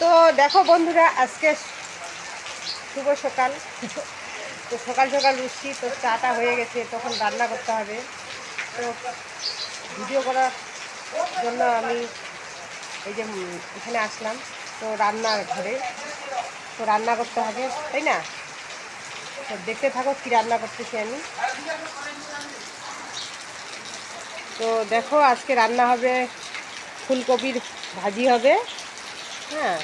তো দেখো বন্ধুরা, আজকে শুভ সকাল। তো সকাল সকাল উঠছি, তো চাটা হয়ে গেছে, তখন রান্না করতে হবে। তো ভিডিও করার জন্য আমি এই যে এখানে আসলাম, তো রান্নার ঘরে। তো রান্না করতে হবে, তাই না? তো দেখতে থাকো কি রান্না করতেছি আমি। তো দেখো, আজকে রান্না হবে ফুলকপির ভাজি হবে, হ্যাঁ,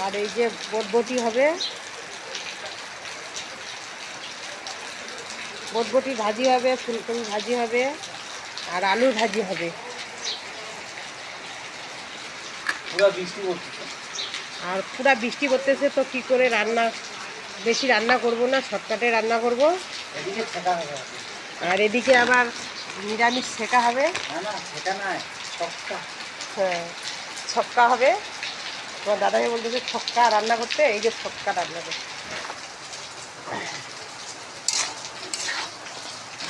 আর এই যে বটবটি হবে, বটবটি ভাজি হবে, ফুলকপি ভাজি হবে, আর আলুর ভাজি হবে। আর পুরা বৃষ্টি পড়তেছে, তো কি করে রান্না, বেশি রান্না করব না, শর্টকাটে রান্না করব। আর এদিকে আবার নিরামিষ শেখা হবে। হ্যাঁ, ছক্কা হবে। তোমার দাদাকে বলতেছে ছক্কা রান্না করতে, এই যে ছক্কা রান্না করতে।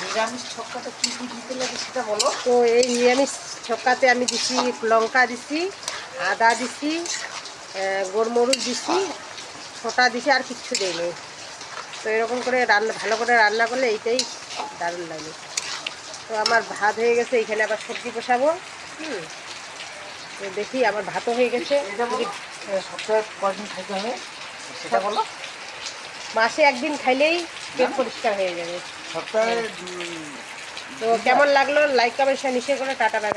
নিরামিষ ছক্কাটা কি কি দিতে লাগে সেটা বলো। তো এই নিরামিষ ছক্কাতে আমি দিছি লঙ্কা দিছি, আদা দিছি, গোলমরিচ দিছি, ছোটা দিছি, আর কিচ্ছু দেয়নি। তো এরকম করে রান্না, ভালো করে রান্না করলে এইটাই দারুণ লাগে। তো আমার ভাত হয়ে গেছে, এইখানে আবার সবজি বসাবো। তো দেখি, আমার ভাতও হয়ে গেছে। এটা বলি সপ্তাহে কয়দিন খাইতে হবে সেটা বলো। মাসে একদিন খাইলেই পেট পরিষ্কার হয়ে যাবে। সপ্তাহে তো কেমন লাগলো, লাইক কমেন্ট শেয়ার নিশ্চয় করে, টাটা বাই।